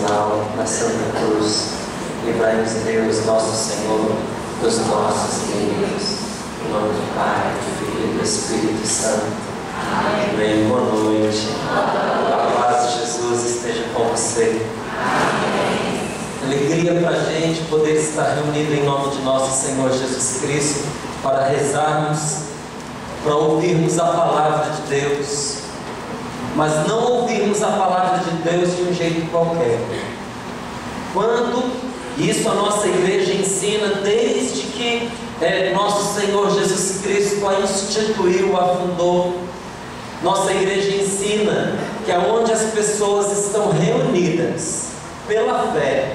sinal da Santa Cruz, livrai-nos Deus, nosso Senhor, dos nossos inimigos. Em nome do Pai, do Filho e do Espírito Santo. Amém. Boa noite. A paz de Jesus esteja com você. Amém. Alegria para a gente poder estar reunido em nome de nosso Senhor Jesus Cristo para rezarmos, para ouvirmos a palavra de Deus, mas não ouvirmos a palavra de Deus de um jeito qualquer. Quando isso a nossa igreja ensina desde que nosso Senhor Jesus Cristo a instituiu, a fundou. Nossa igreja ensina que aonde as pessoas estão reunidas pela fé,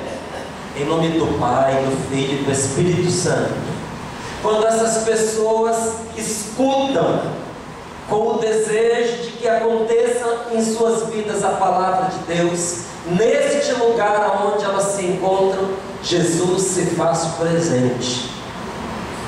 em nome do Pai, do Filho e do Espírito Santo, quando essas pessoas escutam com o desejo de que aconteça em suas vidas a palavra de Deus, neste lugar onde elas se encontram, Jesus se faz presente.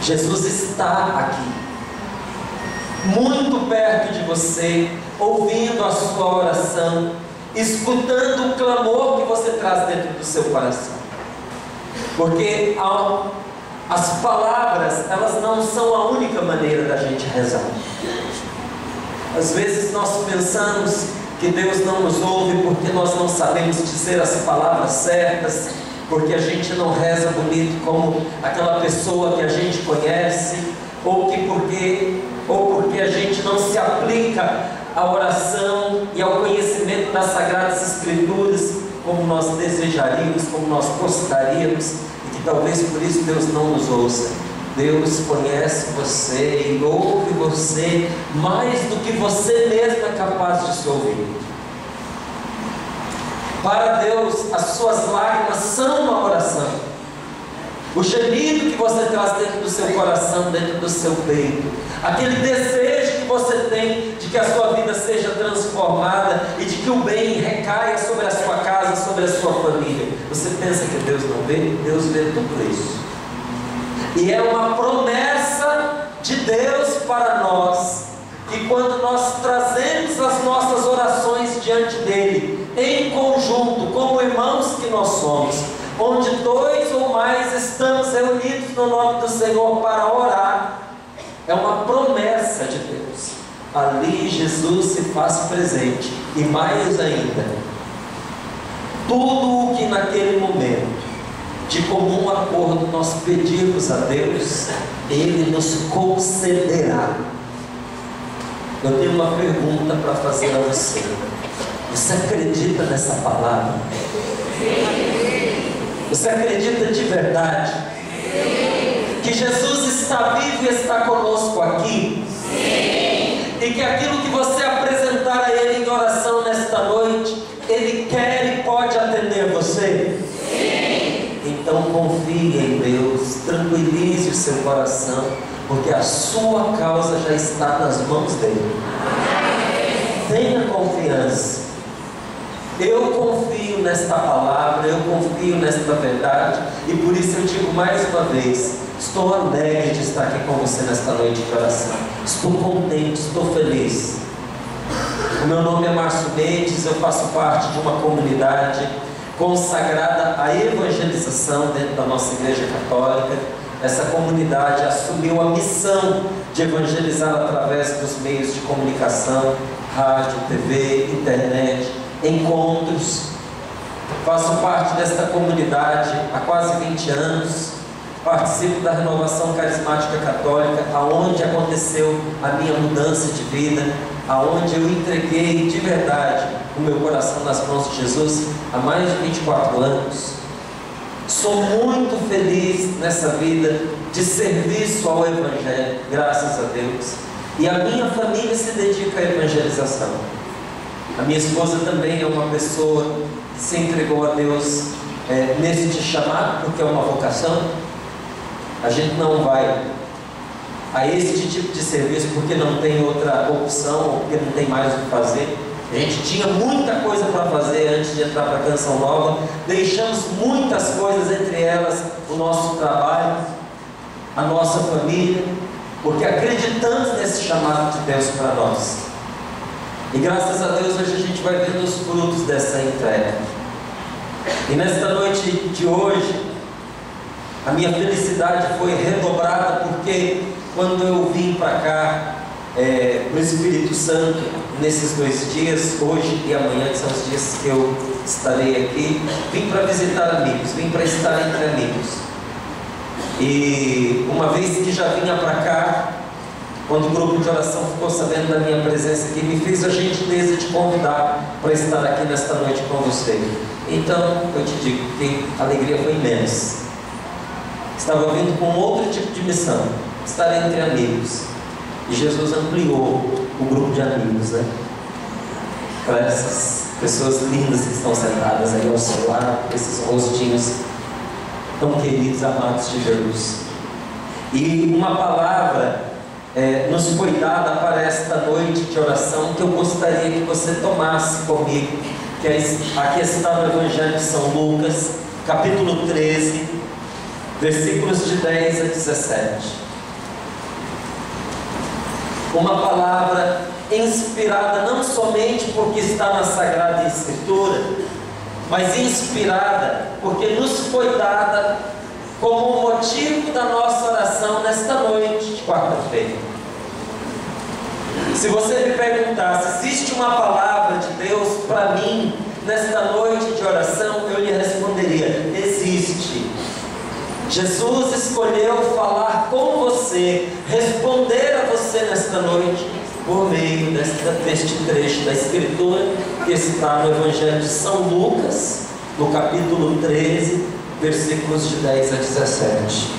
Jesus está aqui, muito perto de você, ouvindo a sua oração, escutando o clamor que você traz dentro do seu coração. Porque as palavras, elas não são a única maneira da gente rezar. Às vezes nós pensamos que Deus não nos ouve porque nós não sabemos dizer as palavras certas, porque a gente não reza bonito como aquela pessoa que a gente conhece, ou porque a gente não se aplica à oração e ao conhecimento das Sagradas Escrituras como nós desejaríamos, como nós gostaríamos, e que talvez por isso Deus não nos ouça. Deus conhece você e ouve você mais do que você mesmo é capaz de se ouvir. Para Deus, as suas lágrimas são uma oração. O gemido que você traz dentro do seu coração, dentro do seu peito, aquele desejo que você tem de que a sua vida seja transformada e de que o bem recaia sobre a sua casa, sobre a sua família. Você pensa que Deus não vê? Deus vê tudo isso. E é uma promessa de Deus para nós, que quando nós trazemos as nossas orações diante dEle, em conjunto, como irmãos que nós somos, onde dois ou mais estamos reunidos no nome do Senhor para orar, é uma promessa de Deus. Ali Jesus se faz presente, e mais ainda, tudo o que naquele momento, de comum acordo, nós pedirmos a Deus, Ele nos concederá. Eu tenho uma pergunta para fazer a você. Você acredita nessa palavra? Você acredita de verdade? Que Jesus está vivo e está conosco aqui? E que aquilo que você apresentar a Ele em oração nesta noite, Ele quer e pode atender você? Então confie em Deus, tranquilize o seu coração, porque a sua causa já está nas mãos dEle. Tenha confiança. Eu confio nesta palavra, eu confio nesta verdade, e por isso eu digo mais uma vez, estou alegre de estar aqui com você nesta noite de oração. Estou contente, estou feliz. O meu nome é Márcio Mendes, eu faço parte de uma comunidade consagrada à evangelização dentro da nossa Igreja Católica. Essa comunidade assumiu a missão de evangelizar através dos meios de comunicação, rádio, TV, internet, encontros. Faço parte desta comunidade há quase 20 anos. Participo da Renovação Carismática Católica, aonde aconteceu a minha mudança de vida, aonde eu entreguei de verdade o meu coração nas mãos de Jesus há mais de 24 anos. Sou muito feliz nessa vida de serviço ao Evangelho, graças a Deus. E a minha família se dedica à evangelização. A minha esposa também é uma pessoa que se entregou a Deus nesse chamado, porque é uma vocação. A gente não vai a este tipo de serviço porque não tem outra opção, ou porque não tem mais o que fazer. A gente tinha muita coisa para fazer antes de entrar para a Canção Nova. Deixamos muitas coisas, entre elas o nosso trabalho, a nossa família, porque acreditamos nesse chamado de Deus para nós. E graças a Deus hoje a gente vai vendo os frutos dessa entrega. E nesta noite de hoje, a minha felicidade foi redobrada, porque quando eu vim para cá, no Espírito Santo, nesses 2 dias, hoje e amanhã, que são os dias que eu estarei aqui, vim para visitar amigos, vim para estar entre amigos. E uma vez que já vinha para cá, quando o grupo de oração ficou sabendo da minha presença aqui, me fez a gentileza de convidar para estar aqui nesta noite com você. Então, eu te digo que a alegria foi imensa. Estava vindo com outro tipo de missão, estar entre amigos. E Jesus ampliou o grupo de amigos, né? Para essas pessoas lindas que estão sentadas aí ao seu lado, esses rostinhos tão queridos, amados de Jesus. E uma palavra nos foi dada para esta noite de oração, que eu gostaria que você tomasse comigo, que aqui está no Evangelho de São Lucas, capítulo 13, versículos de 10 a 17. Uma palavra inspirada não somente porque está na Sagrada Escritura, mas inspirada porque nos foi dada como motivo da nossa oração nesta noite de quarta-feira. Se você me perguntar se existe uma palavra de Deus para mim nesta noite de oração, eu lhe responderia: existe. Jesus escolheu falar com você, responder a você nesta noite, por meio deste trecho da Escritura, que está no Evangelho de São Lucas, no capítulo 13, versículos de 10 a 17.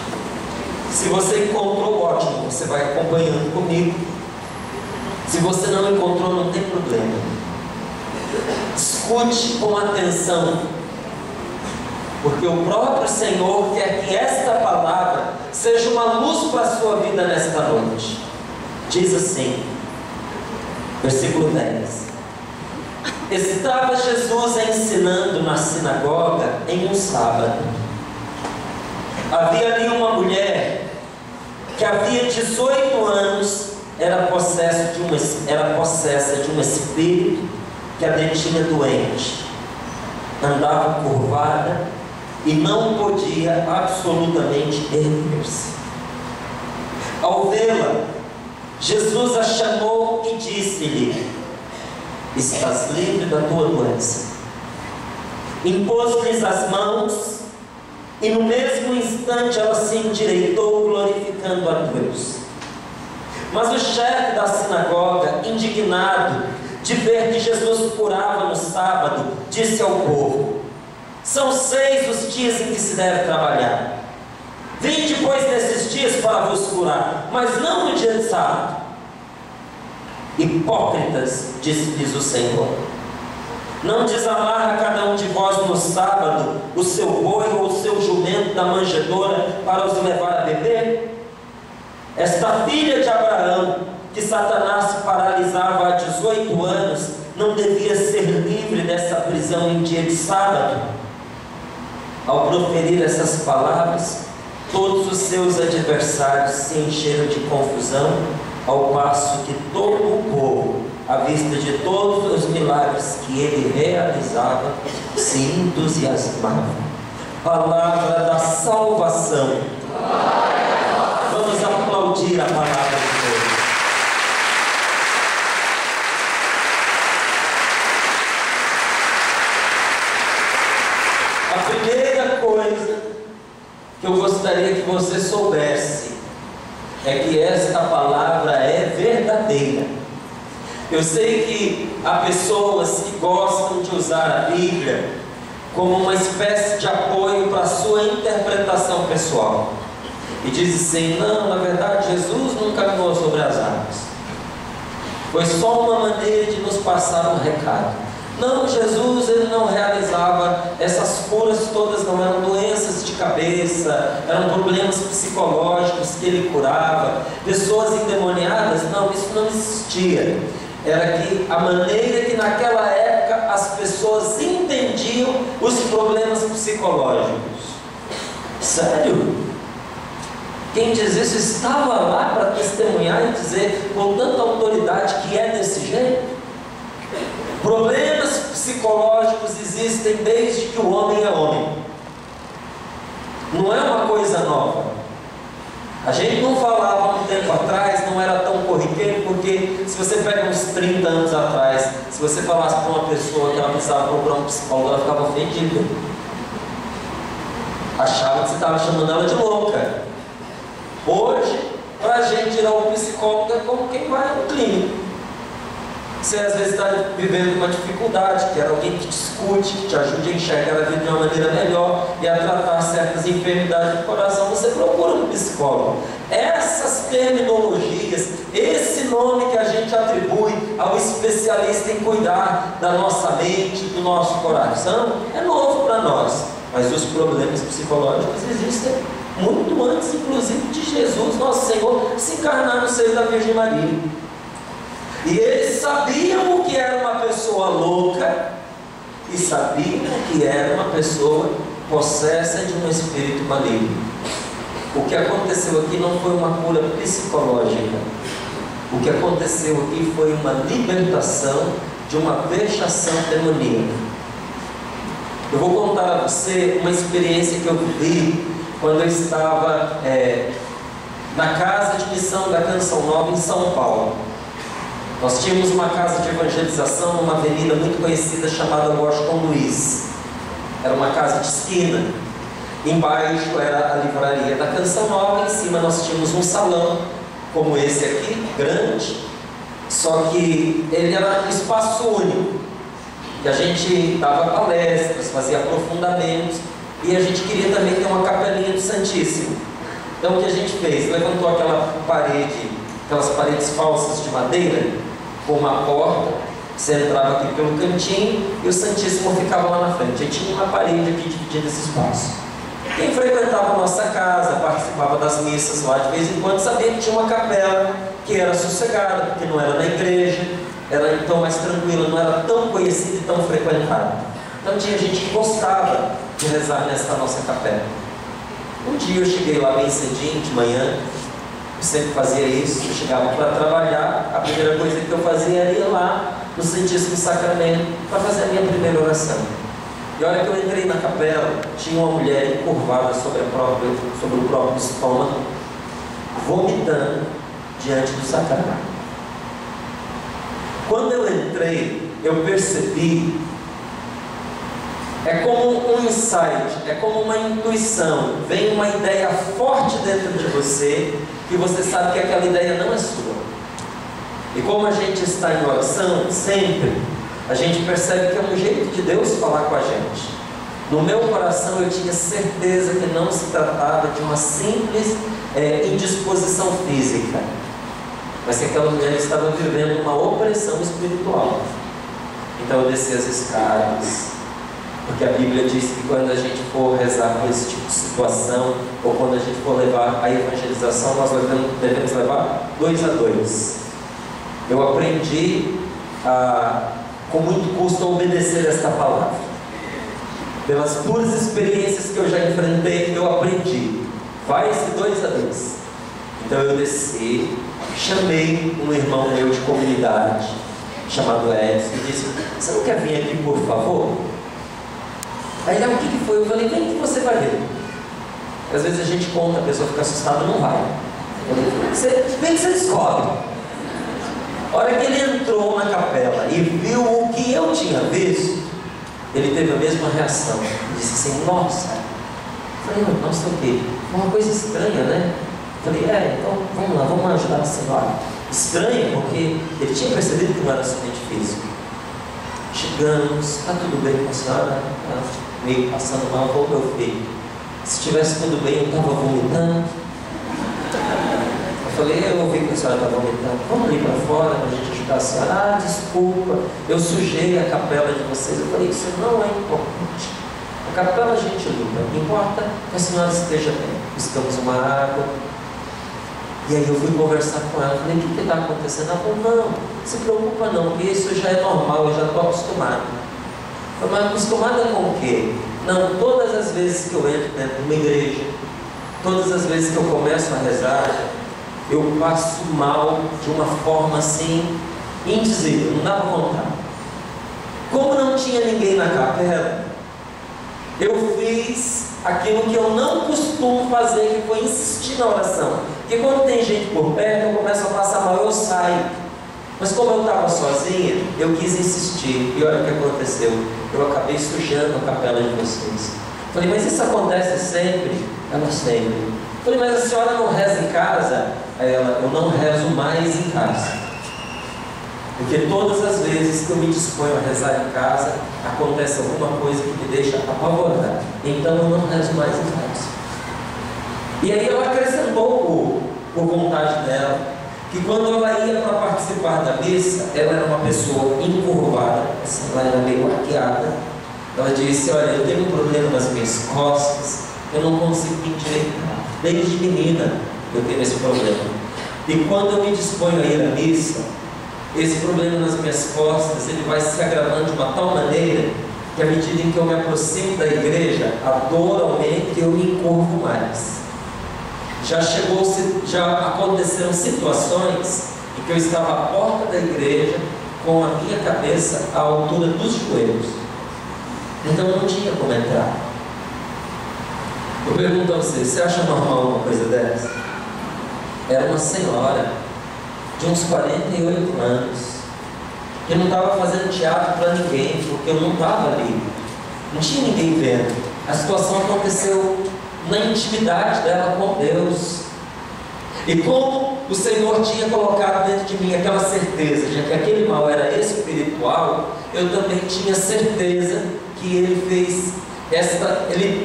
Se você encontrou, ótimo, você vai acompanhando comigo. Se você não encontrou, não tem problema. Escute com atenção, porque o próprio Senhor quer que esta palavra seja uma luz para a sua vida nesta noite. Diz assim, versículo 10: Estava Jesus ensinando na sinagoga em um sábado. Havia ali uma mulher que havia 18 anos era possessa de um espírito que a detinha doente. Andava curvada e não podia absolutamente erguer-se. Ao vê-la, Jesus a chamou e disse-lhe: Estás livre da tua doença. Impôs-lhes as mãos e no mesmo instante ela se endireitou, glorificando a Deus. Mas o chefe da sinagoga, indignado de ver que Jesus curava no sábado, disse ao povo: São 6 os dias em que se deve trabalhar. Vinde, pois, nesses dias para vos curar, mas não no dia de sábado. Hipócritas, disse-lhes o Senhor, não desamarra cada um de vós no sábado o seu boi ou o seu jumento da manjedoura para os levar a beber? Esta filha de Abraão, que Satanás paralisava há 18 anos, não devia ser livre dessa prisão em dia de sábado? Ao proferir essas palavras, todos os seus adversários se encheram de confusão, ao passo que todo o povo, à vista de todos os milagres que ele realizava, se entusiasmava. Palavra da salvação. Vamos aplaudir a palavra de Deus. A primeira coisa que eu gostaria que você soubesse é que esta palavra é verdadeira. Eu sei que há pessoas que gostam de usar a Bíblia como uma espécie de apoio para a sua interpretação pessoal. E diz assim: não, na verdade Jesus não caminhou sobre as águas. Foi só uma maneira de nos passar um recado. Não, Jesus ele não realizava essas curas todas, não eram doenças de cabeça, eram problemas psicológicos que ele curava, pessoas endemoniadas, não, isso não existia. Era que a maneira que naquela época as pessoas entendiam os problemas psicológicos. Sério? Quem diz isso estava lá para testemunhar e dizer com tanta autoridade que é desse jeito? Problemas psicológicos existem desde que o homem A gente não falava há um tempo atrás, não era tão corriqueiro, porque se você pega uns 30 anos atrás, se você falasse para uma pessoa que ela precisava procurar um psicólogo, ela ficava ofendida. Achava que você estava chamando ela de louca. Hoje, para a gente ir ao psicólogo é como quem vai ao clínico. Você às vezes está vivendo uma dificuldade, quer alguém que te escute, que te ajude a enxergar a vida de uma maneira melhor e a tratar certas enfermidades do coração, você procura um psicólogo. Essas terminologias, esse nome que a gente atribui ao especialista em cuidar da nossa mente, do nosso coração, é novo para nós. Mas os problemas psicológicos existem muito antes, inclusive, de Jesus, nosso Senhor, se encarnar no seio da Virgem Maria. E eles sabiam o que era uma pessoa louca e sabiam que era uma pessoa possessa de um espírito maligno. O que aconteceu aqui não foi uma cura psicológica. O que aconteceu aqui foi uma libertação de uma vexação demoníaca. Eu vou contar a você uma experiência que eu vivi quando eu estava na casa de missão da Canção Nova em São Paulo. Nós tínhamos uma casa de evangelização numa avenida muito conhecida chamada Washington Luiz. Era uma casa de esquina. Embaixo era a livraria da Canção Nova. Em cima nós tínhamos um salão, como esse aqui, grande. Só que ele era um espaço único. E a gente dava palestras, fazia aprofundamentos. E a gente queria também ter uma capelinha do Santíssimo. Então o que a gente fez? Levantou aquela parede, aquelas paredes falsas de madeira, com uma porta, você entrava aqui pelo cantinho e o Santíssimo ficava lá na frente. A gente tinha uma parede aqui dividindo esse espaço. Quem frequentava a nossa casa, participava das missas lá de vez em quando, sabia que tinha uma capela que era sossegada, porque não era na igreja, era então mais tranquila, não era tão conhecida e tão frequentada. Então tinha gente que gostava de rezar nessa nossa capela. Um dia eu cheguei lá bem cedinho, de manhã. Eu sempre fazia isso, eu chegava para trabalhar, a primeira coisa que eu fazia era ir lá no Santíssimo Sacramento para fazer a minha primeira oração. E a hora que eu entrei na capela, tinha uma mulher encurvada sobre o próprio estômago, vomitando diante do sacrário. Quando eu entrei, eu percebi, é como um insight, é como uma intuição, vem uma ideia forte dentro de você, e você sabe que aquela ideia não é sua. E como a gente está em oração, sempre, a gente percebe que é um jeito de Deus falar com a gente. No meu coração eu tinha certeza que não se tratava de uma simples indisposição física, mas que aquela mulher estava vivendo uma opressão espiritual. Então eu desci as escadas, porque a Bíblia diz que quando a gente for rezar com esse tipo de situação, ou quando a gente for levar a evangelização, nós devemos levar 2 a 2. Eu aprendi com muito custo a obedecer esta palavra. Pelas duras experiências que eu já enfrentei, eu aprendi. Vai esse 2 a 2. Então eu desci, chamei um irmão meu de comunidade, chamado Edson, e disse: "Você não quer vir aqui, por favor?" Aí ele: "O que foi?" Eu falei: "Vem que você vai ver." Às vezes a gente conta, a pessoa fica assustada, não vai. Vem que você descobre. A hora que ele entrou na capela e viu o que eu tinha visto, ele teve a mesma reação. Ele disse assim: "Nossa." Eu falei: "Nossa, o quê?" "Uma coisa estranha, né?" Eu falei: "Então vamos lá, vamos ajudar a senhora." Estranha porque ele tinha percebido que não era acidente físico. Chegamos: "Está tudo bem com a senhora?" Meio passando mal. "Ô, meu filho, se estivesse tudo bem, eu estava vomitando." Eu falei: "Eu ouvi que a senhora está vomitando, vamos ali para fora para a gente ajudar a senhora." "Ah, desculpa, eu sujei a capela de vocês." Eu falei: "Isso não é importante. A capela a gente limpa, importa que a senhora esteja bem." Buscamos uma água. E aí eu fui conversar com ela. Falei: "O que está acontecendo?" Ela falou: "Não, se preocupa não, porque isso já é normal, eu já estou acostumado." Eu falei: "Mas acostumada com o quê?" "Não, todas as vezes que eu entro dentro de uma igreja, todas as vezes que eu começo a rezar, eu passo mal de uma forma assim, indizível, não dá para contar." Como não tinha ninguém na capela, eu fiz aquilo que eu não costumo fazer, que foi insistir na oração. Porque quando tem gente por perto, eu começo a passar mal, eu saio. Mas como eu estava sozinha, eu quis insistir. E olha o que aconteceu. Eu acabei sujando a capela de vocês. Falei, mas isso acontece sempre? Ela sempre. Falei, mas a senhora não reza em casa? Aí ela, eu não rezo mais em casa. Porque todas as vezes que eu me disponho a rezar em casa, acontece alguma coisa que me deixa apavorada. Então eu não rezo mais em casa. E aí ela acrescentou por vontade dela, que quando ela ia para participar da missa, ela era uma pessoa encurvada, assim, ela era meio arqueada. Ela disse, olha, eu tenho um problema nas minhas costas, eu não consigo me endireitar. Desde menina eu tenho esse problema. E quando eu me disponho a ir à missa, esse problema nas minhas costas, ele vai se agravando de uma tal maneira que à medida em que eu me aproximo da igreja, a dor aumenta e eu me encurvo mais. Já aconteceram situações em que eu estava à porta da igreja com a minha cabeça à altura dos joelhos. Então eu não tinha como entrar. Eu pergunto a você acha normal uma coisa dessa? Era uma senhora de uns 48 anos, que não estava fazendo teatro para ninguém, porque eu não estava ali, não tinha ninguém vendo. A situação aconteceu na intimidade dela com Deus. E como o Senhor tinha colocado dentro de mim aquela certeza de que aquele mal era espiritual, eu também tinha certeza que Ele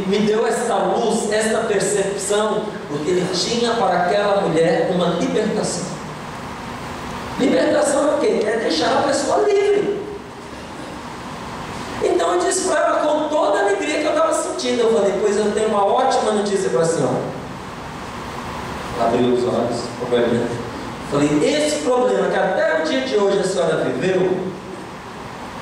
me deu esta luz, esta percepção, porque Ele tinha para aquela mulher uma libertação. Libertação é o quê? É deixar a pessoa livre. Então eu disse para ela com toda a alegria que eu estava sentindo. Eu falei, pois eu tenho uma ótima notícia para a senhora. Abriu os olhos, obviamente. Falei, esse problema que até o dia de hoje a senhora viveu,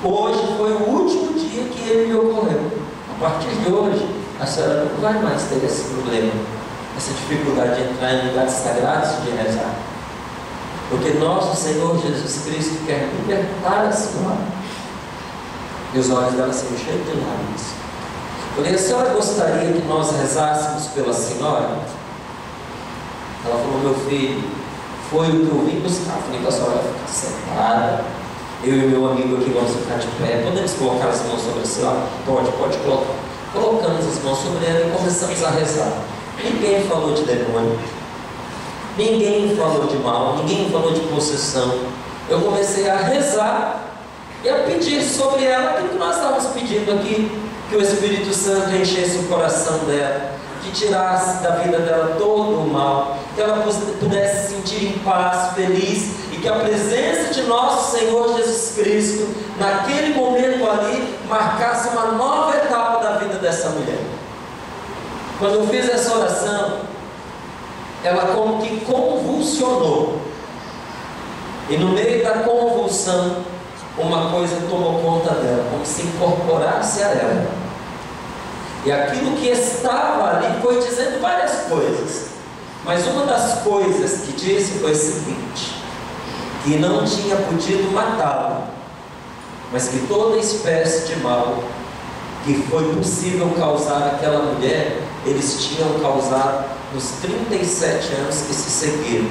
hoje foi o último dia que ele me ocorreu. A partir de hoje, a senhora não vai mais ter esse problema, essa dificuldade de entrar em lugares sagrados e de rezar. Porque nosso Senhor Jesus Cristo quer libertar a senhora. E os olhos dela se encheram de lágrimas. Eu falei, a senhora gostaria que nós rezássemos pela senhora? Ela falou, meu filho, foi o que eu vim buscar. Eu falei, a senhora vai ficar sentada, eu e meu amigo aqui vamos ficar de pé. Podemos colocar as mãos sobre a senhora? Pode colocar. Colocamos as mãos sobre ela e começamos a rezar. Ninguém falou de demônio, ninguém falou de mal, ninguém falou de possessão. Eu comecei a rezar e a pedir sobre ela aquilo que nós estávamos pedindo aqui, que o Espírito Santo enchesse o coração dela, que tirasse da vida dela todo o mal, que ela pudesse se sentir em paz, feliz, e que a presença de nosso Senhor Jesus Cristo, naquele momento ali, marcasse uma nova etapa da vida dessa mulher. Quando eu fiz essa oração, ela como que convulsionou, e no meio da convulsão, uma coisa tomou conta dela, como se incorporasse a ela. E aquilo que estava ali foi dizendo várias coisas, mas uma das coisas que disse foi o seguinte: que não tinha podido matá-la, mas que toda espécie de mal que foi possível causar àquela mulher, eles tinham causado nos 37 anos que se seguiram.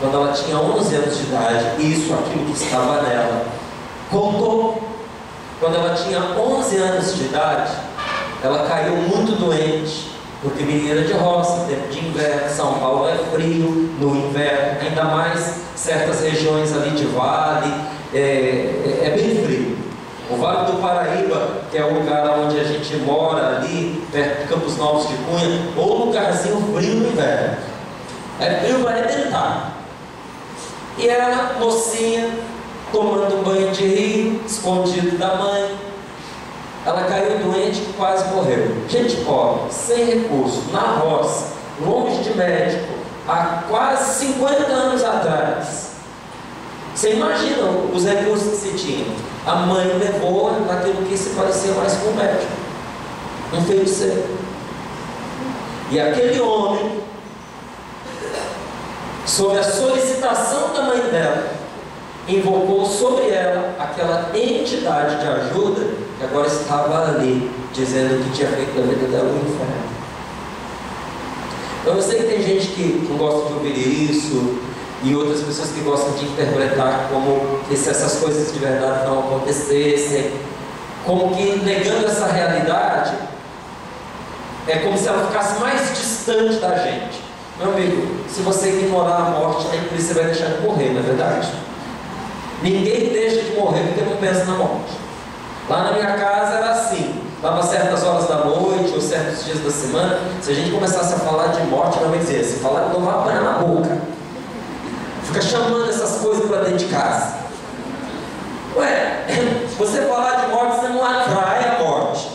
Quando ela tinha 11 anos de idade, isso, aquilo que estava nela, contou. Quando ela tinha 11 anos de idade, ela caiu muito doente, porque menina de roça, tempo de inverno, São Paulo é frio no inverno, ainda mais certas regiões ali de vale, é bem frio. O Vale do Paraíba, que é o lugar onde a gente mora ali, perto de Campos Novos de Cunha, ou lugarzinho frio no inverno. É frio para arrebentar. E ela, mocinha, tomando um banho de rio, escondido da mãe, ela caiu doente e quase morreu. Gente pobre, sem recurso, na roça, longe de médico, há quase 50 anos atrás. Você imagina os recursos que se tinham. A mãe levou naquilo que se parecia mais com o médico, um feiticeiro. E aquele homem, sob a solicitação da mãe dela, invocou sobre ela aquela entidade de ajuda que agora estava ali, dizendo que tinha feito da vida dela um inferno. Então eu sei que tem gente que não gosta de ouvir isso, e outras pessoas que gostam de interpretar como que se essas coisas de verdade não acontecessem, como que negando essa realidade é como se ela ficasse mais distante da gente. Meu amigo, se você ignorar a morte, nem por isso você vai deixar de morrer, não é verdade? Ninguém deixa de morrer porque não pensa na morte. Lá na minha casa era assim, dava certas horas da noite ou certos dias da semana, se a gente começasse a falar de morte, não vai dizer, se falar de novo, vai apanhar na boca. Fica chamando essas coisas para dentro de casa. Ué, você falar de morte, você não atrai a morte.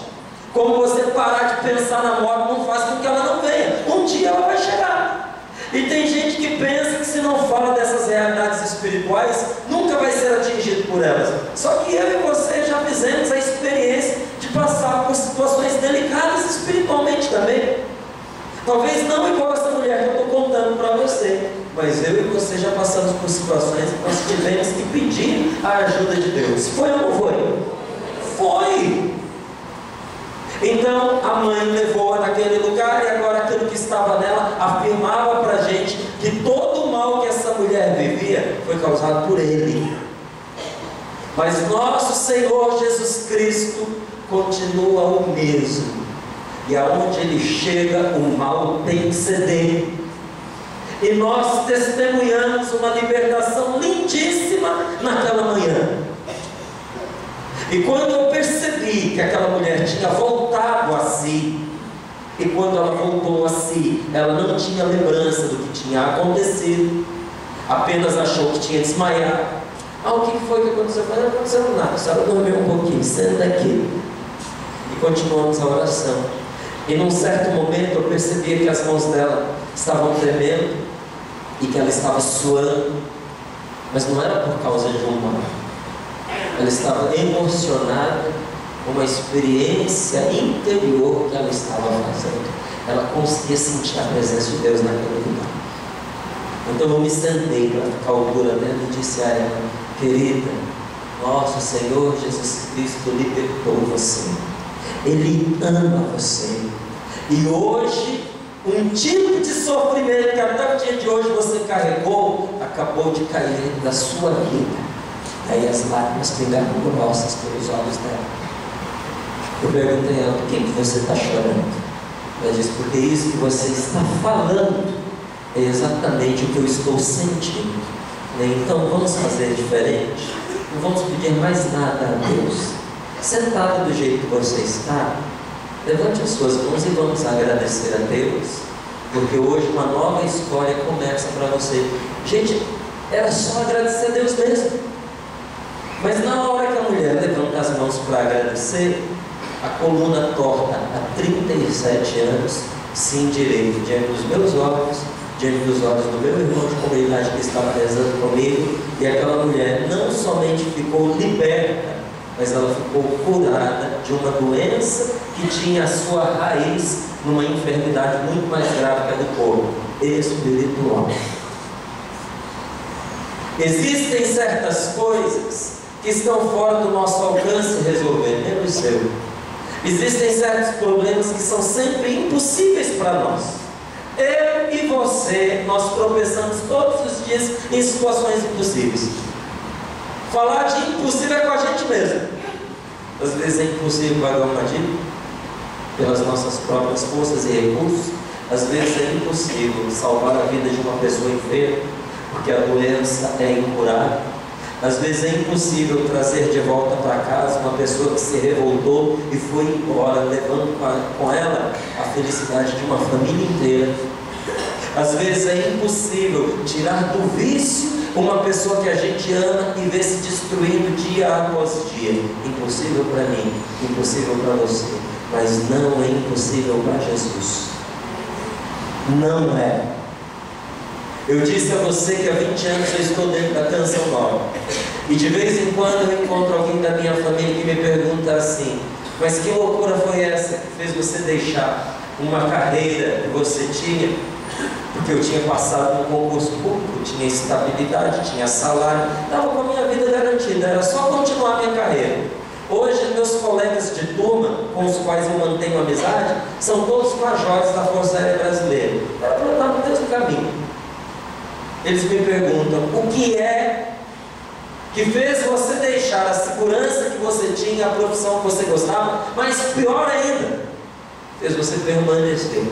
Como você parar de pensar na morte, não faz com que ela não venha. Um dia ela vai chegar. E tem gente que pensa que se não fala dessas realidades espirituais, nunca vai ser atingido por elas. Só que eu e você já fizemos a experiência de passar por situações delicadas espiritualmente também. Talvez não igual essa mulher que eu estou contando para você, mas eu e você já passamos por situações que nós tivemos que pedir a ajuda de Deus. Foi ou não foi? Foi! Então a mãe levou-a naquele lugar, e agora aquilo que estava nela afirmava para a gente que todo o mal que essa mulher vivia foi causado por ele. Mas nosso Senhor Jesus Cristo continua o mesmo, e aonde ele chega, o mal tem que ceder. E nós testemunhamos uma libertação lindíssima naquela manhã. E quando eu percebi que aquela mulher tinha voltado a si, e quando ela voltou a si, ela não tinha lembrança do que tinha acontecido, apenas achou que tinha desmaiado. O que foi que aconteceu? Não aconteceu nada, a senhora dormiu um pouquinho, senta aqui. E continuamos a oração. E num certo momento eu percebi que as mãos dela estavam tremendo e que ela estava suando, mas não era por causa de um mal. Ela estava emocionada com uma experiência interior que ela estava fazendo. Ela conseguia sentir a presença de Deus naquele lugar. Então eu me sentei para ficar à altura dela e disse a ela: querida, nosso Senhor Jesus Cristo libertou você. Ele ama você. E hoje, um tipo de sofrimento que até o dia de hoje você carregou, acabou de cair da sua vida. Aí as lágrimas pingaram grossas pelos olhos dela. Eu perguntei a ela: por que você está chorando? Ela disse: porque isso que você está falando é exatamente o que eu estou sentindo. Então vamos fazer diferente. Não vamos pedir mais nada a Deus. Sentado do jeito que você está, levante as suas mãos e vamos agradecer a Deus, porque hoje uma nova história começa para você. Gente, era só agradecer a Deus mesmo. Mas na hora que a mulher levanta as mãos para agradecer, a coluna torta há 37 anos se endireita diante dos meus olhos, diante dos olhos do meu irmão de comunidade que estava rezando comigo, e aquela mulher não somente ficou liberta, mas ela ficou curada de uma doença que tinha a sua raiz numa enfermidade muito mais grave que a do corpo, espiritual. Existem certas coisas que estão fora do nosso alcance resolver, menos o seu. Existem certos problemas que são sempre impossíveis para nós. Eu e você, nós tropeçamos todos os dias em situações impossíveis. Falar de impossível é com a gente mesmo. Às vezes é impossível pagar uma dívida pelas nossas próprias forças e recursos. Às vezes é impossível salvar a vida de uma pessoa enferma, porque a doença é incurável. Às vezes é impossível trazer de volta para casa uma pessoa que se revoltou e foi embora, levando com ela a felicidade de uma família inteira. Às vezes é impossível tirar do vício uma pessoa que a gente ama e ver se destruindo dia após dia. Impossível para mim, impossível para você, mas não é impossível para Jesus. Não é. Eu disse a você que há 20 anos eu estou dentro da Canção Nova, e de vez em quando eu encontro alguém da minha família que me pergunta assim: mas que loucura foi essa que fez você deixar uma carreira que você tinha? Porque eu tinha passado no concurso público, tinha estabilidade, tinha salário, estava com a minha vida garantida, era só continuar a minha carreira. Hoje, meus colegas de turma, com os quais eu mantenho amizade, são todos majores da Força Aérea Brasileira. Ela está no mesmo caminho. Eles me perguntam: o que é que fez você deixar a segurança que você tinha, a profissão que você gostava, mas pior ainda, fez você permanecer?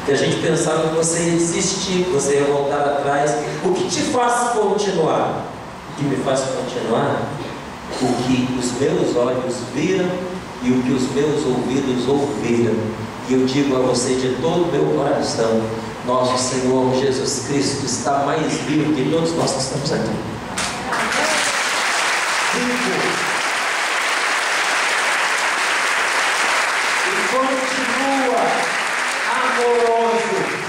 Que a gente pensava que você ia desistir, que você ia voltar atrás. O que te faz continuar? O que me faz continuar? O que os meus olhos viram e o que os meus ouvidos ouviram. E eu digo a você de todo o meu coração: nosso Senhor Jesus Cristo está mais vivo que todos nós que estamos aqui. Vivo. E continua amoroso.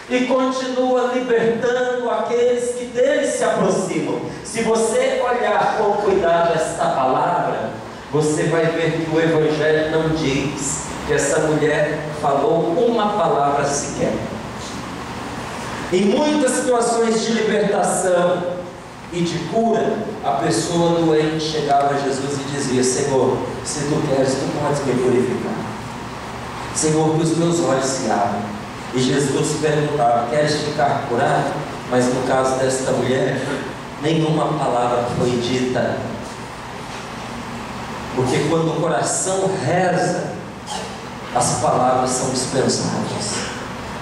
E continua libertando aqueles que dele se aproximam. Se você olhar com cuidado esta palavra, você vai ver que o Evangelho não diz que essa mulher falou uma palavra sequer. Em muitas situações de libertação e de cura, a pessoa doente chegava a Jesus e dizia: Senhor, se tu queres, tu podes me purificar. Senhor, que os meus olhos se abram. E Jesus perguntava: queres ficar curado? Mas no caso desta mulher, nenhuma palavra foi dita. Porque quando o coração reza, as palavras são dispensadas.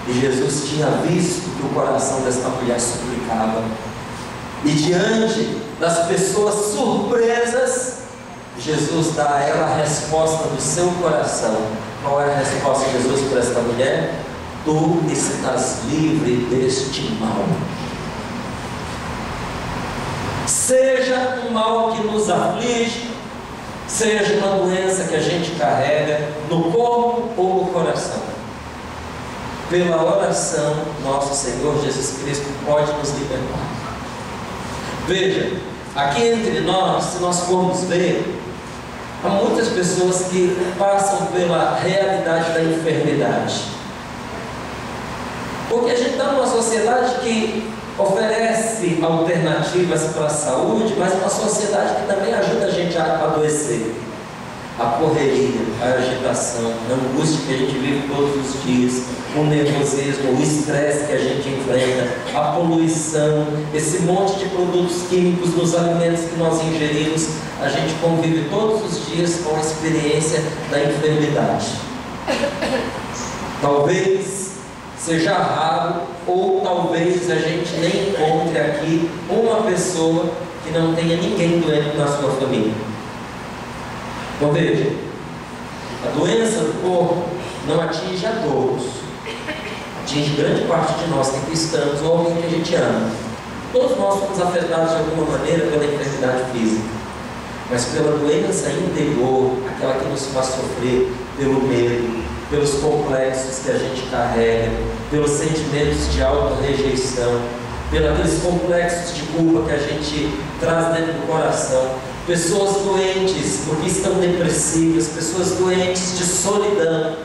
E Jesus tinha visto que o coração desta mulher suplicava. E diante das pessoas surpresas, Jesus dá a ela a resposta do seu coração. Qual é a resposta de Jesus para esta mulher? Tu estás livre deste mal. Seja um mal que nos aflige, seja uma doença que a gente carrega no corpo ou no coração, pela oração, nosso Senhor Jesus Cristo pode nos libertar. Veja, aqui entre nós, se nós formos ver, há muitas pessoas que passam pela realidade da enfermidade. Porque a gente está numa sociedade que oferece alternativas para a saúde, mas uma sociedade que também ajuda a gente a adoecer. A correria, a agitação, a angústia que a gente vive todos os dias, o nervosismo, o estresse que a gente enfrenta, a poluição, esse monte de produtos químicos nos alimentos que nós ingerimos, a gente convive todos os dias com a experiência da enfermidade. Talvez seja raro, ou talvez a gente nem encontre aqui uma pessoa que não tenha ninguém doente na sua família. Então veja, a doença do corpo não atinge a todos, atinge grande parte de nós que cristãos ou alguém que a gente ama. Todos nós somos afetados de alguma maneira pela enfermidade física, mas pela doença interior, aquela que nos faz sofrer pelo medo, pelos complexos que a gente carrega, pelos sentimentos de auto-rejeição, pelos complexos de culpa que a gente traz dentro do coração. Pessoas doentes porque estão depressivas, pessoas doentes de solidão,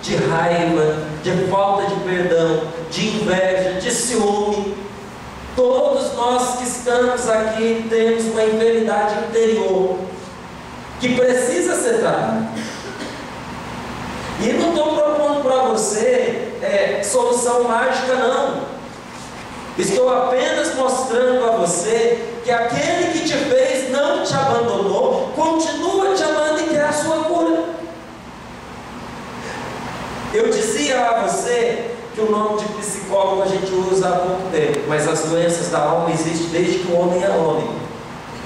de raiva, de falta de perdão, de inveja, de ciúme. Todos nós que estamos aqui temos uma enfermidade interior que precisa ser tratada. E não estou propondo para você solução mágica, não. Estou apenas mostrando a você que aquele que te fez não te abandonou, continua te amando e quer a sua cura. Eu dizia a você que o nome de psicólogo a gente usa há pouco tempo, mas as doenças da alma existem desde que o homem é homem.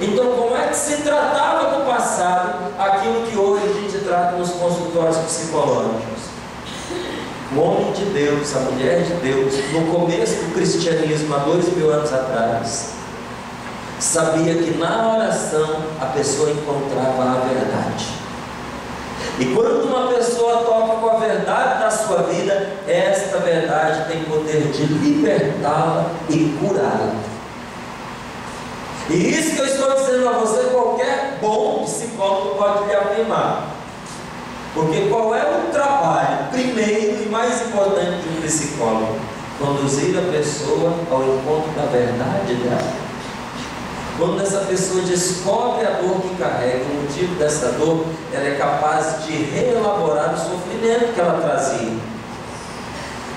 Então, como é que se tratava no passado aquilo que hoje a gente trata nos consultórios psicológicos? O homem de Deus, a mulher de Deus, no começo do cristianismo, há 2000 anos atrás, sabia que na oração a pessoa encontrava a verdade. E quando uma pessoa toca com a verdade da sua vida, esta verdade tem poder de libertá-la e curá-la. E isso que eu estou dizendo a você, qualquer bom psicólogo pode lhe afirmar. Porque qual é o trabalho primeiro e mais importante de um psicólogo? Conduzir a pessoa ao encontro da verdade dela. Quando essa pessoa descobre a dor que carrega, o motivo dessa dor, ela é capaz de reelaborar o sofrimento que ela trazia.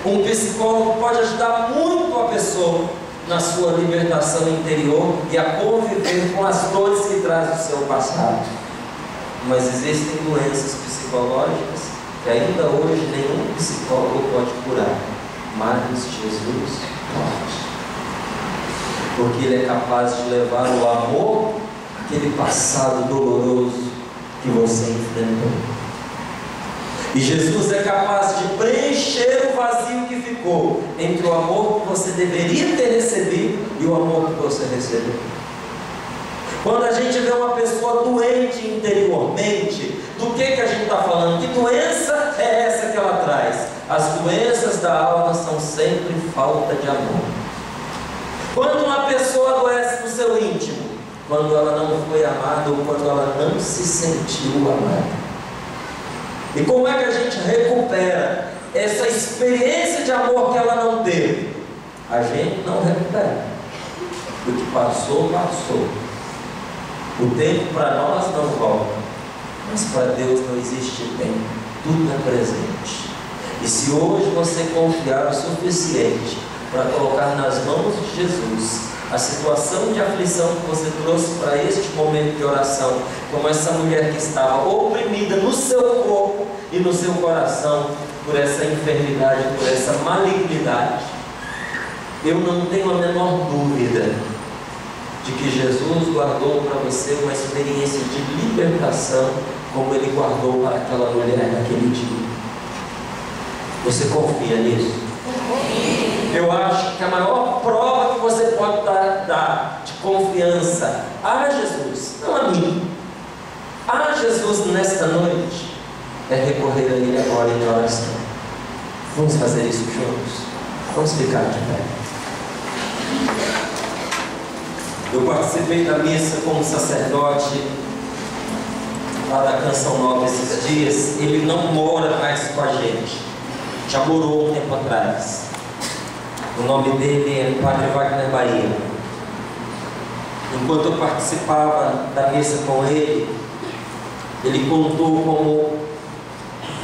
Um psicólogo pode ajudar muito a pessoa na sua libertação interior e a conviver com as dores que traz do seu passado. Mas existem doenças psicológicas que ainda hoje nenhum psicólogo pode curar, mas Jesus pode. Porque Ele é capaz de levar o amor àquele passado doloroso que você enfrentou. E Jesus é capaz de preencher o vazio que ficou entre o amor que você deveria ter recebido e o amor que você recebeu. Quando a gente vê uma pessoa doente interiormente, do que a gente está falando? Que doença é essa que ela traz? As doenças da alma são sempre falta de amor. Quando uma pessoa adoece no seu íntimo, quando ela não foi amada ou quando ela não se sentiu amada. E como é que a gente recupera essa experiência de amor que ela não teve? A gente não recupera. O que passou, passou. O tempo para nós não volta, mas para Deus não existe tempo. Tudo é presente. E se hoje você confiar o suficiente para colocar nas mãos de Jesus a situação de aflição que você trouxe para este momento de oração, como essa mulher que estava oprimida no seu corpo e no seu coração por essa enfermidade, por essa malignidade, eu não tenho a menor dúvida de que Jesus guardou para você uma experiência de libertação como Ele guardou para aquela mulher naquele dia. Você confia nisso? Eu acho que a maior prova que você pode dar de confiança a Jesus, não a mim, a Jesus nesta noite, é recorrer a Ele agora em oração. Vamos fazer isso juntos? Vamos ficar de pé. Eu participei da missa como sacerdote lá da Canção Nova esses dias. Ele não mora mais com a gente, já morou um tempo atrás. O nome dele é Padre Wagner Bahia. Enquanto eu participava da missa com ele, ele contou como,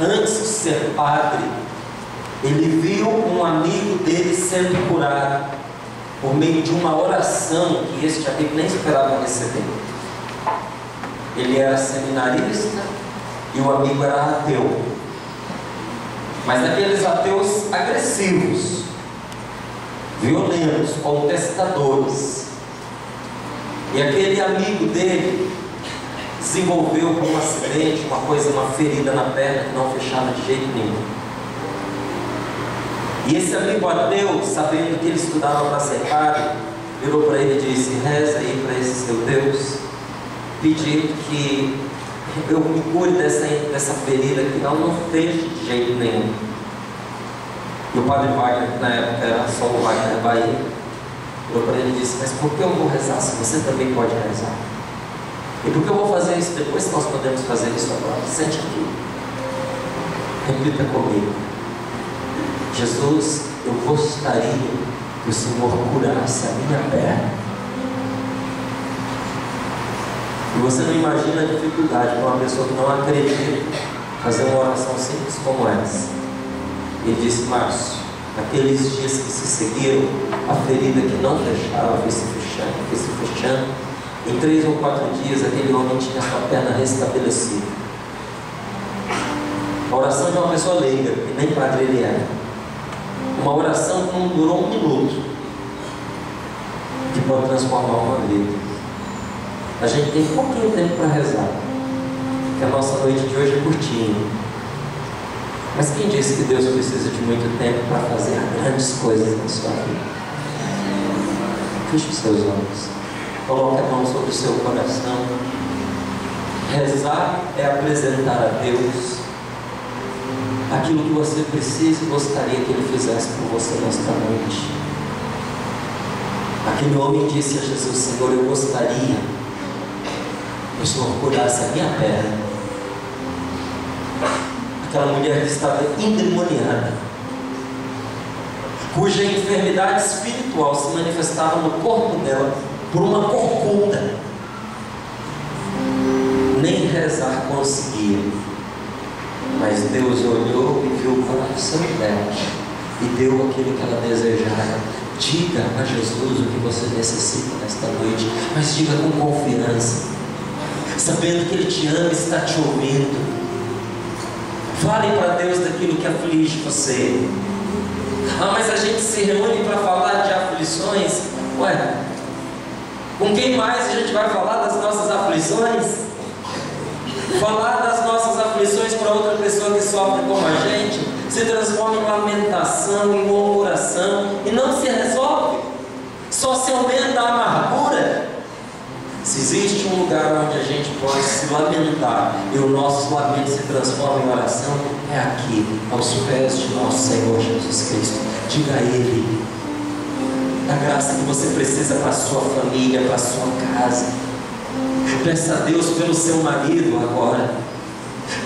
antes de ser padre, ele viu um amigo dele sendo curado por meio de uma oração que esse amigo nem esperava receber. Ele era seminarista e o amigo era ateu, mas daqueles ateus agressivos, violentos, contestadores. E aquele amigo dele desenvolveu por um acidente, uma ferida na perna que não fechava de jeito nenhum. E esse amigo ateu, sabendo que ele estudava para ser padre, virou para ele e disse: reza aí para esse seu Deus, pedindo que eu me cure dessa ferida que não feche de jeito nenhum. E o Padre Wagner, que na época era só o Wagner Bahia, virou para ele e disse: mas por que eu vou rezar se você também pode rezar? E por que eu vou fazer isso depois se nós podemos fazer isso agora? Sente aqui, repita comigo: Jesus, eu gostaria que o Senhor curasse a minha perna. E você não imagina a dificuldade para uma pessoa que não acredita fazer uma oração simples como essa. Ele disse: Márcio, naqueles dias que se seguiram, a ferida que não fechava foi se fechando. Em 3 ou 4 dias, aquele homem tinha sua perna restabelecida. A oração de uma pessoa leiga, que nem padre ele era. Uma oração que não durou 1 minuto, que pode transformar uma vida. A gente tem pouquinho tempo para rezar, porque a nossa noite de hoje é curtinha. Mas quem disse que Deus precisa de muito tempo para fazer grandes coisas na sua vida? Feche os seus olhos, coloque a mão sobre o seu coração. Rezar é apresentar a Deus aquilo que você precisa e gostaria que Ele fizesse por você nesta noite. Aquele homem disse a Jesus: Senhor, eu gostaria que o Senhor curasse a minha perna. Aquela mulher que estava endemoniada, cuja enfermidade espiritual se manifestava no corpo dela, por uma corcunda. Nem rezar conseguia. Mas Deus olhou e viu o coração dela e deu aquilo que ela desejava. Diga a Jesus o que você necessita nesta noite, mas diga com confiança, sabendo que Ele te ama e está te ouvindo. Fale para Deus daquilo que aflige você. Mas a gente se reúne para falar de aflições. Ué, com quem mais a gente vai falar das nossas aflições? Falar das nossas aflições para outra pessoa que sofre como a gente se transforma em lamentação, em murmuração, e não se resolve, só se aumenta a amargura. Se existe um lugar onde a gente pode se lamentar e o nosso lamento se transforma em oração, é aqui, aos pés de nosso Senhor Jesus Cristo. Diga a Ele a graça que você precisa para a sua família, para a sua casa. Peça a Deus pelo seu marido agora.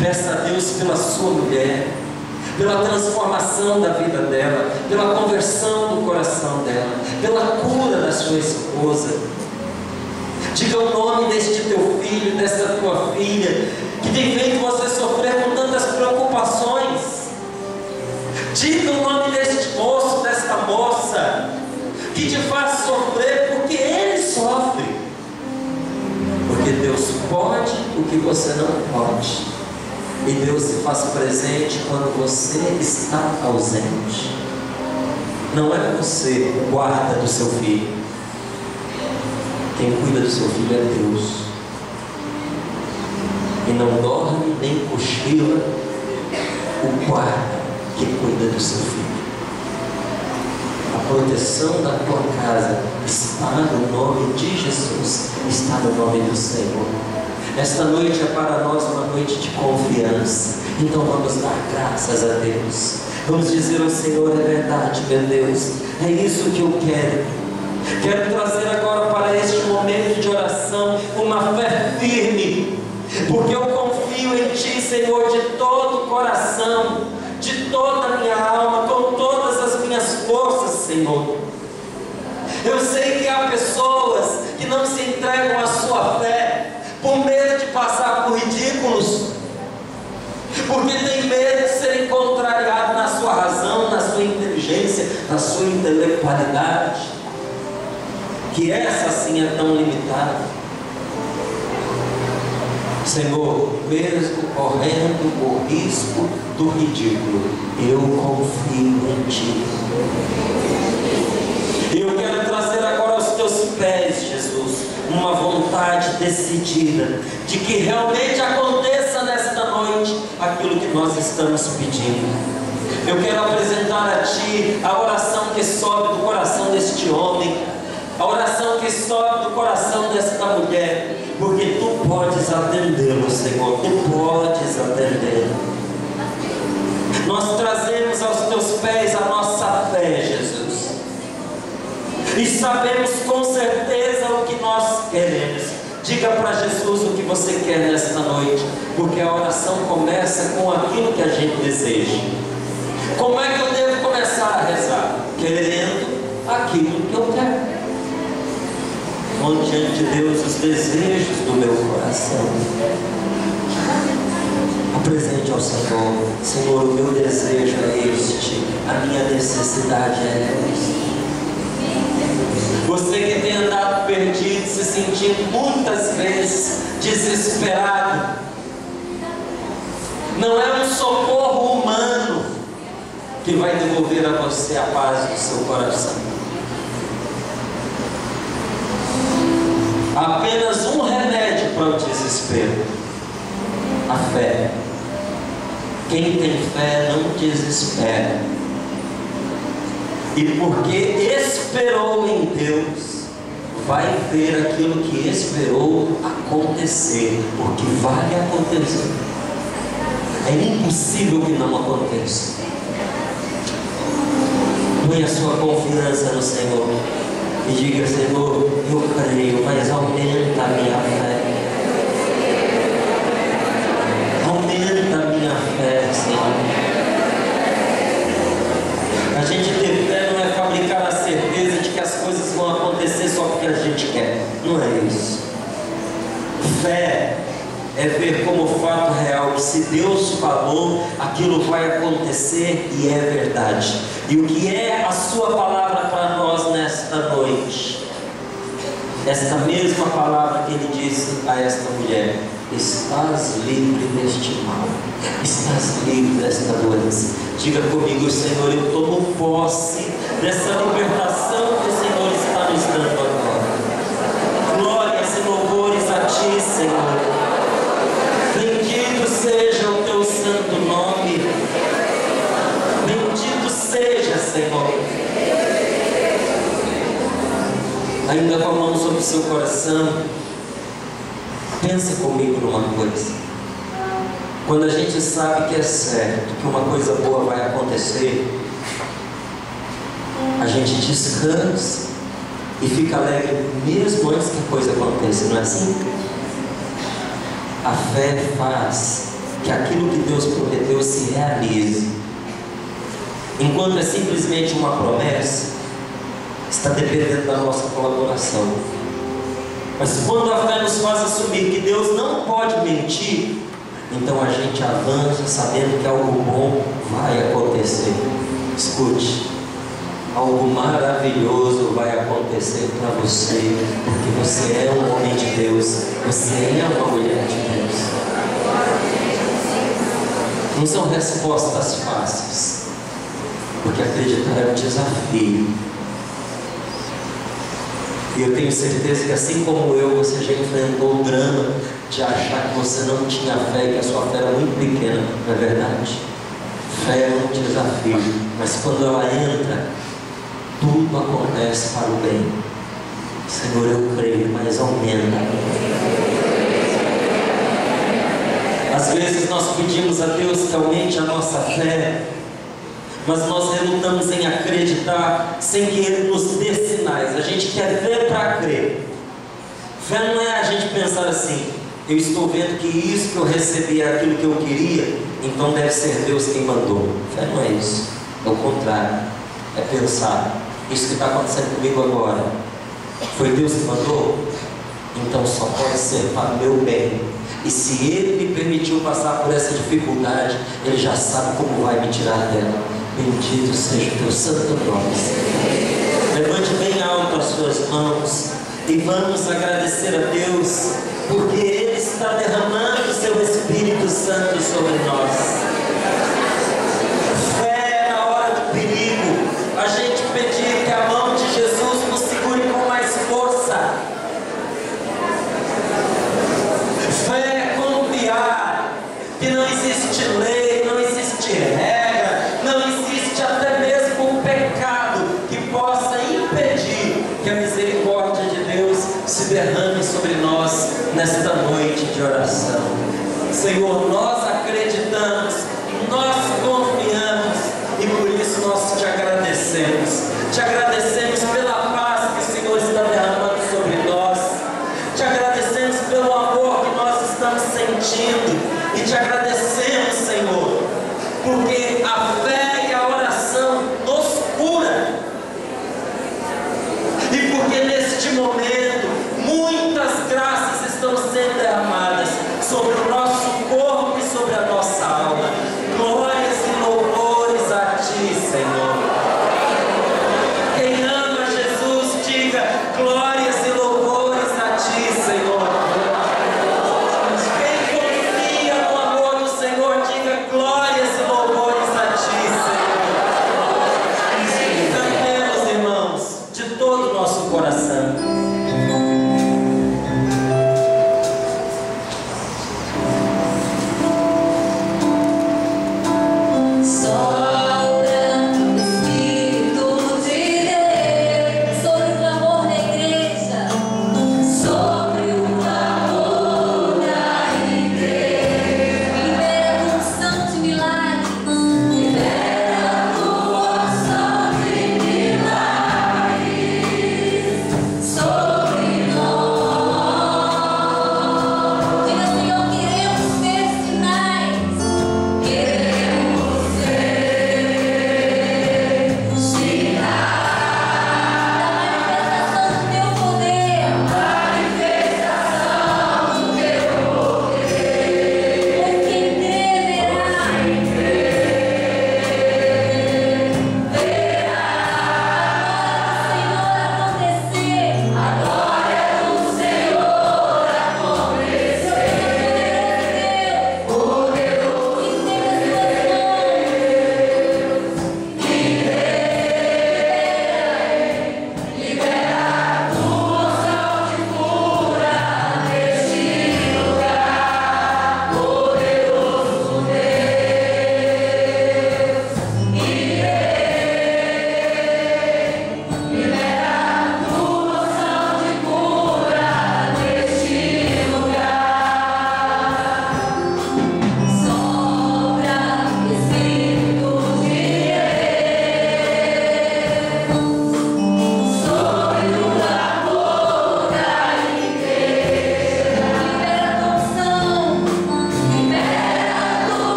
Peça a Deus pela sua mulher, pela transformação da vida dela, pela conversão do coração dela, pela cura da sua esposa. Diga o nome deste teu filho, desta tua filha, que tem feito você sofrer com tantas preocupações. Diga o nome deste moço, desta moça, que te faz sofrer porque ele sofre. Porque Deus pode o que você não pode. E Deus se faz presente quando você está ausente. Não é você o guarda do seu filho. Quem cuida do seu filho é Deus. E não dorme nem cochila o guarda que cuida do seu filho. A proteção da tua casa está no nome de Jesus, está no nome do Senhor. Esta noite é para nós uma noite de confiança. Então vamos dar graças a Deus. Vamos dizer ao Senhor: é verdade, meu Deus, é isso que eu quero. Quero trazer agora para este momento de oração uma fé firme, porque eu confio em Ti, Senhor, de todo o coração, de toda a minha alma, com todas as minhas forças, Senhor. Eu sei que há pessoas que não se entregam à sua fé por medo de passar por ridículos, porque tem medo de serem contrariados na sua razão, na sua inteligência, na sua intelectualidade, que essa sim é tão limitada. Senhor, mesmo correndo o risco do ridículo, eu confio em Ti. Eu quero trazer agora aos Teus pés, Jesus, uma vontade decidida de que realmente aconteça nesta noite aquilo que nós estamos pedindo. Eu quero apresentar a Ti a oração que sobe do coração deste homem, a oração que sobe do coração desta mulher, porque Tu podes atendê-lo, Senhor, Tu podes atendê-lo. Nós trazemos aos Teus pés a nossa fé, Jesus, e sabemos com certeza o que nós queremos. Diga para Jesus o que você quer nesta noite, porque a oração começa com aquilo que a gente deseja. Como é que eu devo começar a rezar? Querendo aquilo que eu quero. Põe diante de Deus os desejos do meu coração. Apresente ao Senhor: Senhor, o meu desejo é este, a minha necessidade é esta. Você que tem andado perdido, se sentindo muitas vezes desesperado, não é um socorro humano que vai devolver a você a paz do seu coração. Apenas um remédio para o desespero: a fé. Quem tem fé não desespera. E porque esperou em Deus, vai ver aquilo que esperou acontecer, porque vai acontecer. É impossível que não aconteça. Põe a sua confiança no Senhor e diga: Senhor, eu creio, mas aumenta a minha fé. Aumenta a minha fé, Senhor. A gente ter fé não é fabricar a certeza de que as coisas vão acontecer só porque a gente quer. Deus falou, aquilo vai acontecer e é verdade. E o que é a sua palavra para nós nesta noite? Esta mesma palavra que ele disse a esta mulher: estás livre deste mal, estás livre desta doença. Diga comigo: Senhor, eu tomo posse dessa libertação que o Senhor está nos dando agora. Glórias e louvores a Ti, Senhor. Bendito seja o Teu santo nome. Bendito seja, Senhor. Ainda com a mão sobre o seu coração, pensa comigo numa coisa. Quando a gente sabe que é certo, que uma coisa boa vai acontecer, a gente descansa e fica alegre mesmo antes que a coisa aconteça, não é assim? A fé faz que aquilo que Deus prometeu se realize. Enquanto é simplesmente uma promessa, está dependendo da nossa colaboração. Mas quando a fé nos faz assumir que Deus não pode mentir, então a gente avança sabendo que algo bom vai acontecer. Escute, algo maravilhoso vai acontecer para você, porque você é um homem de Deus, você é uma mulher de Deus. Não são respostas fáceis, porque acreditar é um desafio. E eu tenho certeza que assim como eu, você já enfrentou o drama de achar que você não tinha fé e que a sua fé era muito pequena, não é verdade? Fé é um desafio, mas quando ela entra, tudo acontece para o bem. Senhor, eu creio, mas aumenta. Às vezes nós pedimos a Deus que aumente a nossa fé, mas nós relutamos em acreditar sem que Ele nos dê sinais. A gente quer ver para crer. Fé não é a gente pensar assim: eu estou vendo que isso que eu recebi é aquilo que eu queria, então deve ser Deus quem mandou. Fé não é isso. É o contrário. É pensar: isso que está acontecendo comigo agora, foi Deus que mandou? Então só pode ser para o meu bem. E se Ele me permitiu passar por essa dificuldade, Ele já sabe como vai me tirar dela. Bendito seja o Teu santo nome, Senhor. Levante bem alto as suas mãos e vamos agradecer a Deus, porque Ele está derramando o Seu Espírito Santo sobre nós. Fé na hora do perigo, a gente pedir que a mão de Jesus nos segure com mais força. Fé é confiar que não existe lei, não existe regra, não existe até mesmo um pecado que possa impedir que a misericórdia de Deus se derrame sobre nós nesta noite de oração. Senhor, nós acreditamos, nós confiamos e por isso nós te agradecemos. Te agradecemos pela paz que o Senhor está derramando sobre nós. Te agradecemos pelo amor que nós estamos sentindo e te agradecemos, Senhor, porque a fé e a oração nos cura. E porque neste momento muitas graças estão sendo derramadas sobre o nosso corpo e sobre a nossa alma. Glórias e louvores a Ti, Senhor. Quem ama Jesus, diga glórias e louvores a Ti, Senhor. Quem confia no amor do Senhor, diga glórias e louvores a Ti.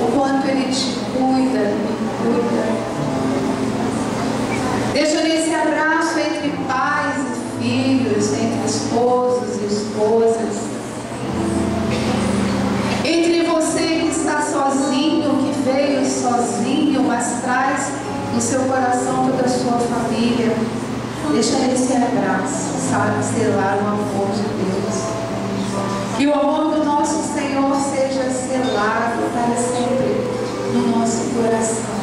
o quanto Ele te cuida, me cuida. Deixa nesse abraço entre pais e filhos, entre esposos e esposas, entre você que está sozinho, que veio sozinho, mas traz no seu coração toda a sua família. Deixa esse abraço, sabe, selar o amor de Deus. E o amor do nosso Senhor seja selado para sempre no nosso coração.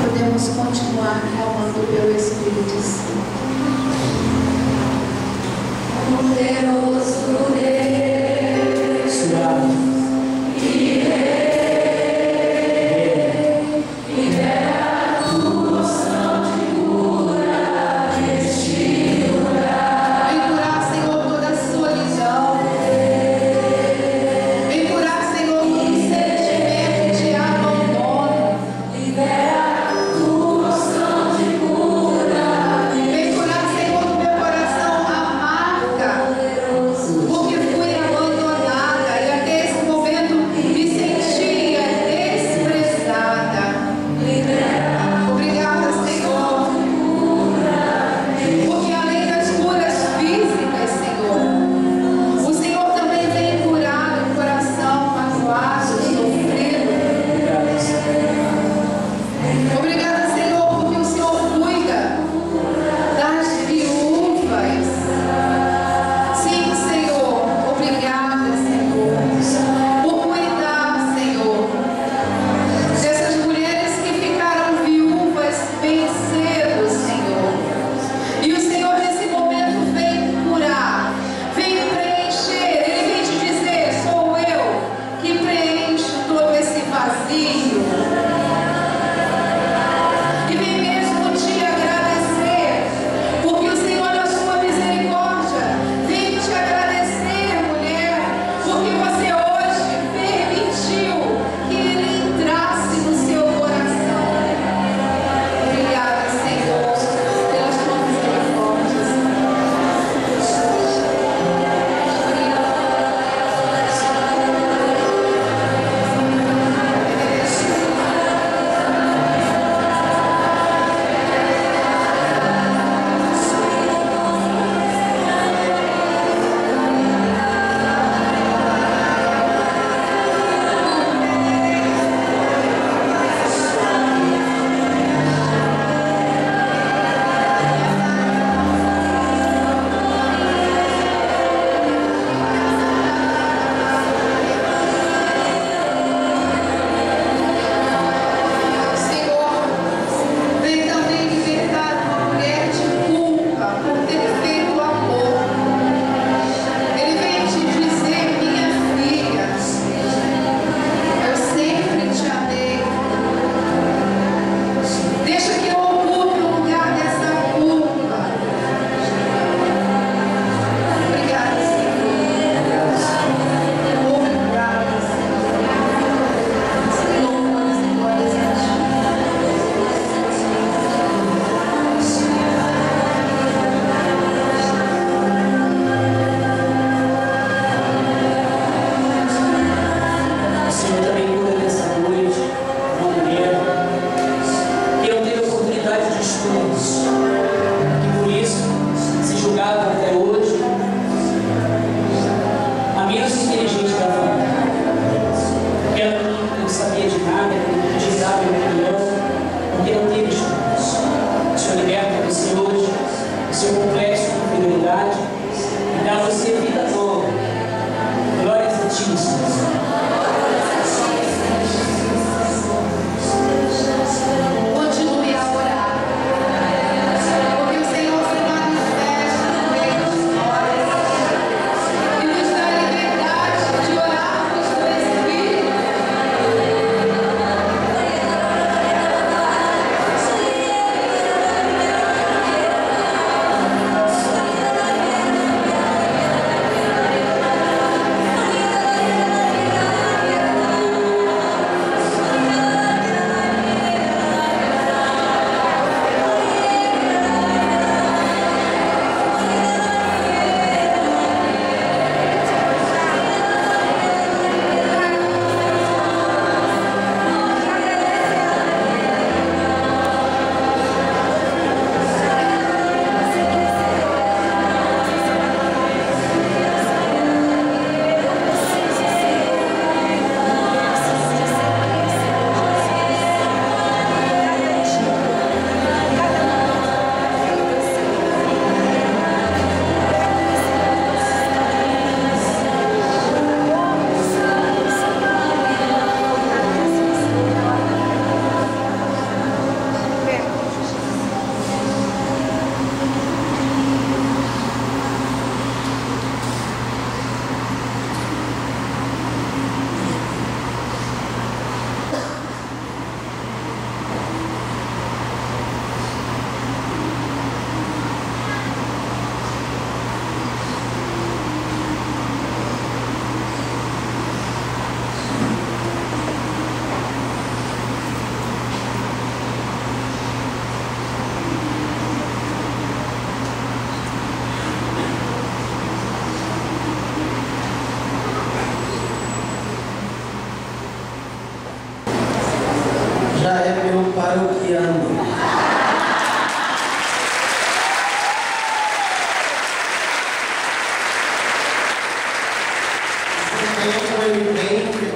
Podemos continuar clamando pelo Espírito Santo. Poderoso Deus, Deus.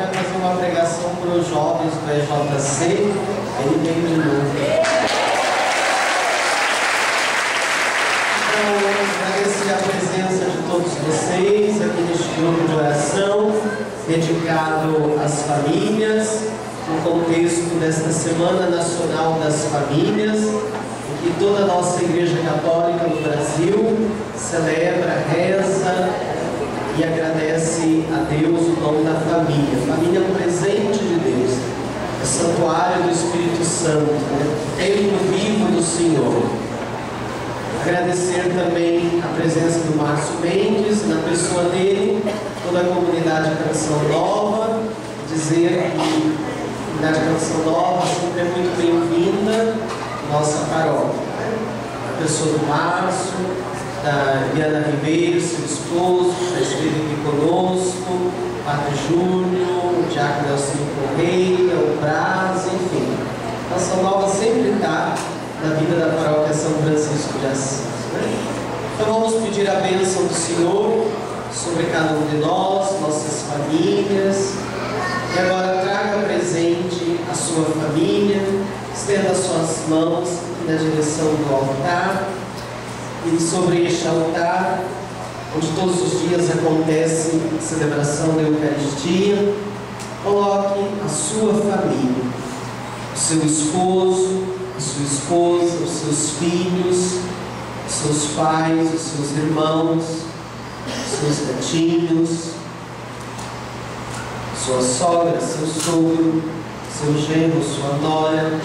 vai fazer uma pregação para os jovens do EJC, aí vem de novo. Então, agradecer a presença de todos vocês aqui neste grupo de oração, dedicado às famílias, no contexto desta Semana Nacional das Famílias, em que toda a nossa Igreja Católica no Brasil celebra, reza e agradece a Deus o dom da família. A família é um presente de Deus, é santuário do Espírito Santo, templo vivo do Senhor. Agradecer também a presença do Márcio Mendes, na pessoa dele, toda a comunidade Canção Nova, dizer que a comunidade Canção Nova sempre é muito bem-vinda à nossa paróquia. A pessoa do Márcio, da Diana Ribeiro, seu esposo, já esteve aqui conosco, o Padre Júnior, o Diácono Nelson Correia, o Braz, enfim. Canção Nova sempre está na vida da paróquia São Francisco de Assis. Então vamos pedir a bênção do Senhor sobre cada um de nós, nossas famílias. E agora traga presente a sua família, estenda as suas mãos na direção do altar. E sobre este altar, onde todos os dias acontece a celebração da Eucaristia, coloque a sua família, o seu esposo, a sua esposa, os seus filhos, os seus pais, os seus irmãos, os seus netinhos, sua sogra, seu sogro, seu genro, sua nora,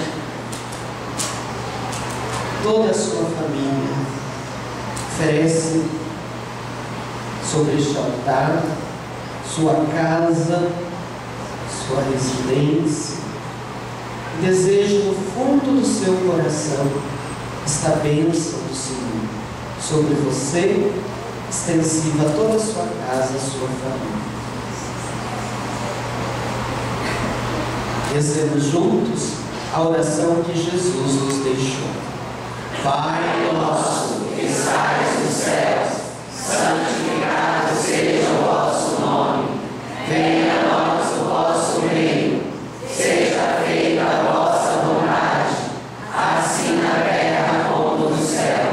toda a sua família. Oferece sobre este altar sua casa, sua residência, e deseja no fundo do seu coração esta bênção do Senhor sobre você, extensiva a toda a sua casa, a sua família. Rezemos juntos a oração que Jesus nos deixou. Pai nosso que estais nos céus, santificado seja o vosso nome. Venha a nós o vosso reino. Seja feita a vossa vontade, assim na terra como no céu.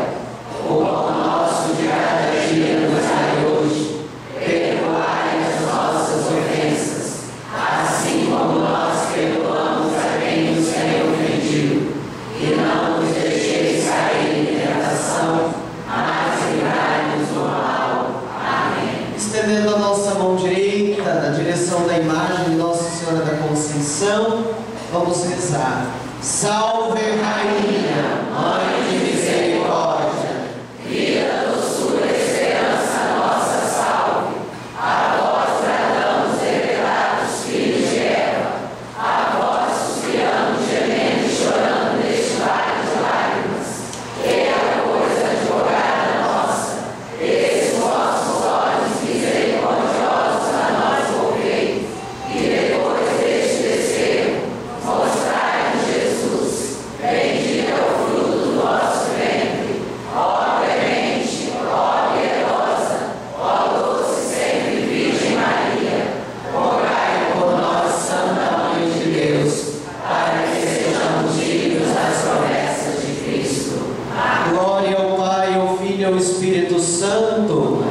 O pão nosso de cada dia nos dai hoje. Perdoai as nossas ofensas, assim como nós perdoamos a quem nos tem ofendido. E não nos deixeis cair em tentação, mas livrai-nos do mal. Amém. Estendendo a nossa mão direita na direção da imagem de Nossa Senhora da Conceição, vamos rezar. Salve Rainha, Mãe de Misericórdia, vida, doçura, esperança, nossa salve. A vós bradamos, revelados filhos de Eva, a vós suspiramos, gemendo e chorando neste vale de lágrimas. Eia, pois, advogada nossa, esses vossos olhos misericordiosos a nós volvei, e depois deste desterro, mostrai-nos Jesus, bendito é o fruto do vosso ventre. Ó clemente, ó piedosa, ó doce sempre Virgem Maria, rogai por nós, Santa Mãe de Deus, para que sejamos dignos das promessas de Cristo. Amém. Glória ao Pai, ao Filho e ao Espírito Santo.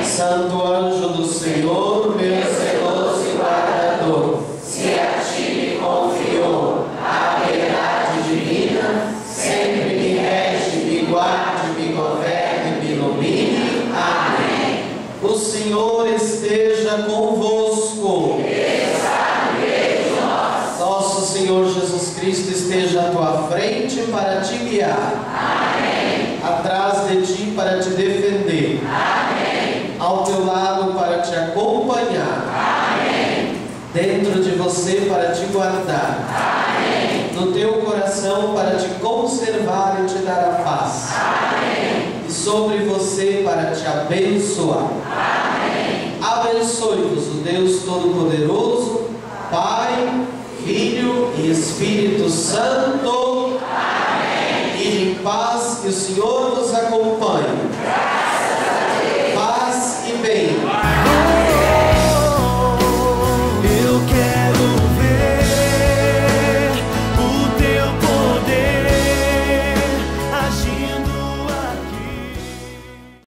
Santo anjo do Senhor, meu zeloso e guardador, se a ti me confiou a piedade divina, sempre me rege, me guarde, me governe, me ilumine. Amém. O Senhor esteja convosco. Está no meio de nós. Nosso Senhor Jesus Cristo esteja à tua frente para te guiar. Amém. Atrás de ti para te defender. Amém. Ao teu lado para te acompanhar. Amém. Dentro de você para te guardar. Amém. No teu coração para te conservar e te dar a paz. Amém. E sobre você para te abençoar. Amém. Abençoe-vos o Deus Todo-Poderoso, Pai, Filho e Espírito Santo.